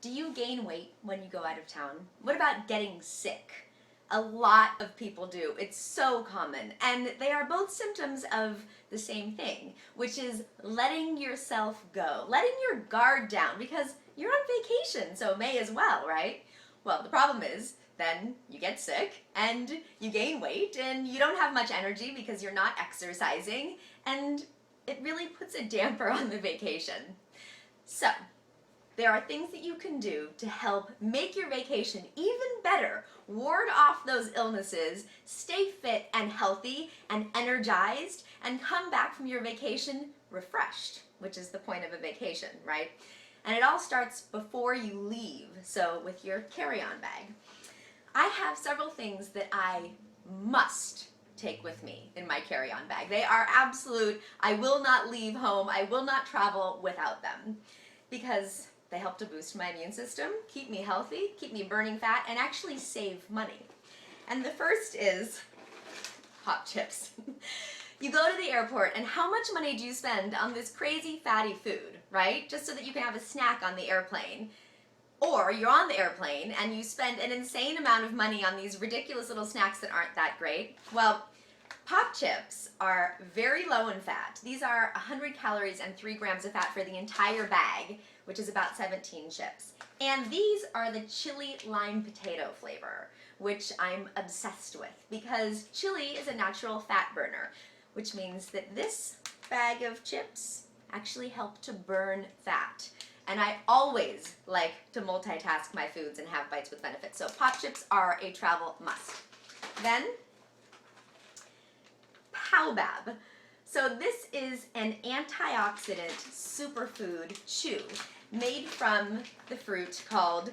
Do you gain weight when you go out of town? What about getting sick? A lot of people do. It's so common. And they are both symptoms of the same thing, which is letting yourself go, letting your guard down, because you're on vacation, so may as well, right? Well, the problem is then you get sick and you gain weight and you don't have much energy because you're not exercising, and it really puts a damper on the vacation. So, there are things that you can do to help make your vacation even better, ward off those illnesses, stay fit and healthy and energized, and come back from your vacation refreshed, which is the point of a vacation, right? And it all starts before you leave, so with your carry-on bag. I have several things that I must take with me in my carry-on bag. They are absolute, I will not leave home, I will not travel without them, because they help to boost my immune system, keep me healthy, keep me burning fat, and actually save money. And the first is hot chips. You go to the airport, and how much money do you spend on this crazy fatty food, right? Just so that you can have a snack on the airplane. Or you're on the airplane, and you spend an insane amount of money on these ridiculous little snacks that aren't that great. Well, pop chips are very low in fat. These are 100 calories and 3 grams of fat for the entire bag, which is about 17 chips. And these are the chili lime potato flavor, which I'm obsessed with, because chili is a natural fat burner, which means that this bag of chips actually help to burn fat. And I always like to multitask my foods and have bites with benefits. So pop chips are a travel must. Then, baobab. So this is an antioxidant superfood chew made from the fruit called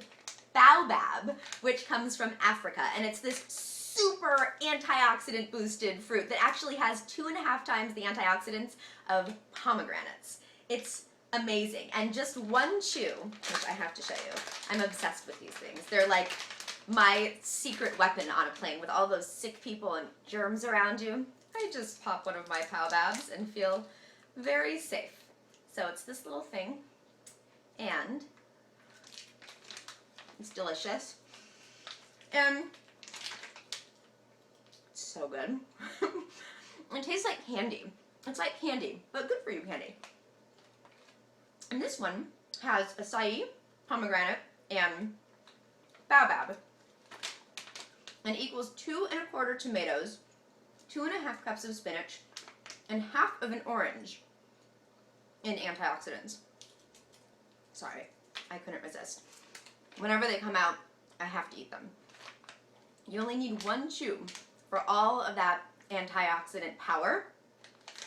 baobab, which comes from Africa. And it's this super antioxidant boosted fruit that actually has 2.5 times the antioxidants of pomegranates. It's amazing. And just one chew, which I have to show you, I'm obsessed with these things. They're like my secret weapon on a plane with all those sick people and germs around you. I just pop one of my baobabs and feel very safe. So it's this little thing, and it's delicious. And it's so good. It tastes like candy. It's like candy, but good for you candy. And this one has acai, pomegranate, and baobab. And equals 2¼ tomatoes, 2½ cups of spinach, and half of an orange in antioxidants. Sorry, I couldn't resist. Whenever they come out, I have to eat them. You only need one chew for all of that antioxidant power.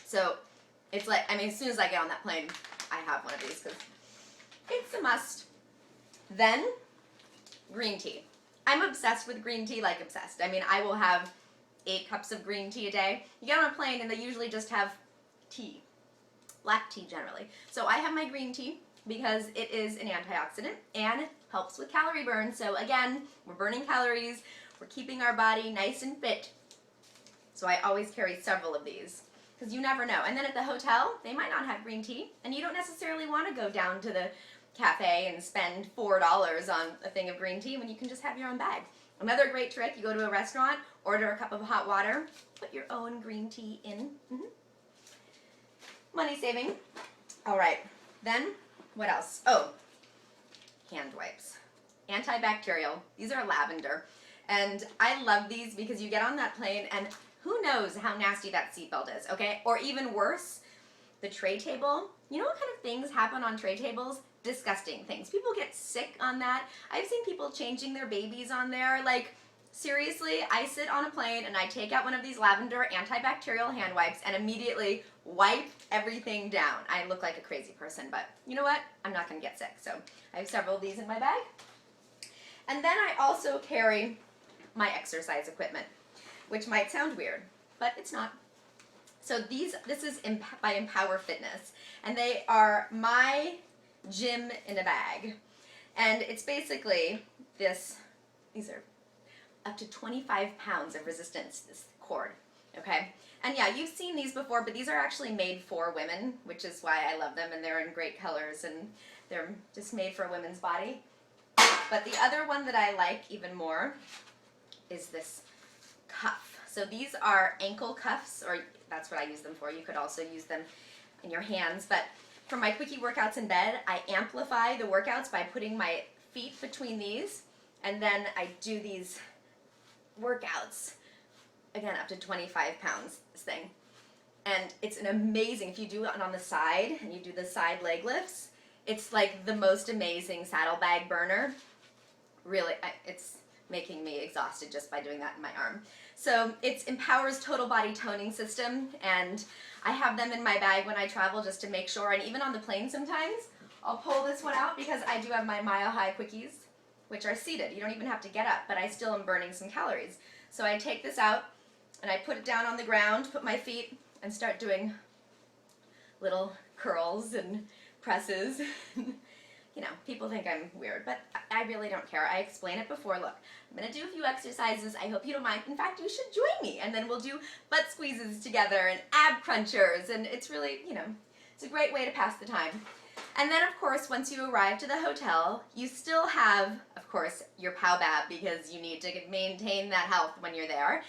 So it's like, I mean, as soon as I get on that plane, I have one of these because it's a must. Then, green tea. I'm obsessed with green tea, like obsessed. I mean, I will have 8 cups of green tea a day. You get on a plane and they usually just have tea. Black tea generally. So I have my green tea because it is an antioxidant and helps with calorie burn. So again, we're burning calories, we're keeping our body nice and fit. So I always carry several of these, because you never know. And then at the hotel, they might not have green tea, and you don't necessarily want to go down to the cafe and spend $4 on a thing of green tea when you can just have your own bag. Another great trick, you go to a restaurant, order a cup of hot water, put your own green tea in. Money saving. All right, then what else? Oh, hand wipes. Antibacterial. These are lavender. And I love these because you get on that plane and who knows how nasty that seatbelt is, okay? Or even worse, the tray table. You know what kind of things happen on tray tables? Disgusting things. People get sick on that. I've seen people changing their babies on there. Like, seriously, I sit on a plane and I take out one of these lavender antibacterial hand wipes and immediately wipe everything down. I look like a crazy person, but you know what? I'm not going to get sick. So I have several of these in my bag. And then I also carry my exercise equipment, which might sound weird, but it's not. So this is by Empower Fitness, and they are my gym in a bag. And it's basically this, these are up to 25 pounds of resistance, this cord, okay? And yeah, you've seen these before, but these are actually made for women, which is why I love them, and they're in great colors, and they're just made for a women's body. But the other one that I like even more is this cuff. So these are ankle cuffs, or that's what I use them for. You could also use them in your hands. But for my quickie workouts in bed, I amplify the workouts by putting my feet between these, and then I do these workouts, again, up to 25 pounds, this thing. And it's an amazing, if you do it on the side, and you do the side leg lifts, it's like the most amazing saddlebag burner. Really, it's making me exhausted just by doing that in my arm. So it empowers total body toning system, and I have them in my bag when I travel just to make sure, and even on the plane sometimes, I'll pull this one out because I do have my Mile High quickies, which are seated. You don't even have to get up, but I still am burning some calories. So I take this out, and I put it down on the ground, put my feet, and start doing little curls and presses. You know, people think I'm weird, but I really don't care. I explain it before. Look, I'm going to do a few exercises. I hope you don't mind. In fact, you should join me, and then we'll do butt squeezes together and ab crunchers, and it's really, you know, it's a great way to pass the time. And then, of course, once you arrive to the hotel, you still have, of course, your pow bab because you need to maintain that health when you're there.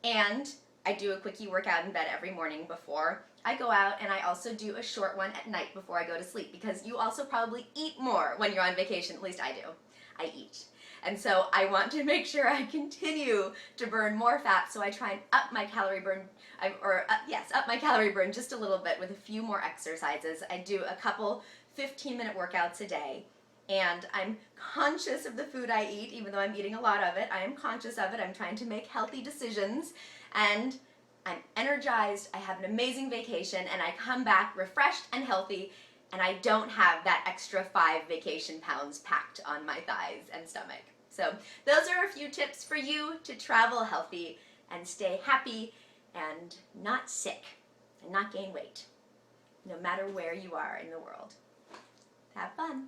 And I do a quickie workout in bed every morning before I go out, and I also do a short one at night before I go to sleep because you also probably eat more when you're on vacation. At least I do. I eat. And so I want to make sure I continue to burn more fat, so I try and up my calorie burn, up my calorie burn just a little bit with a few more exercises. I do a couple 15-minute workouts a day, and I'm conscious of the food I eat, even though I'm eating a lot of it. I am conscious of it. I'm trying to make healthy decisions, and I'm energized. I have an amazing vacation, and I come back refreshed and healthy, and I don't have that extra 5 vacation pounds packed on my thighs and stomach. So those are a few tips for you to travel healthy and stay happy and not sick and not gain weight, no matter where you are in the world. Have fun.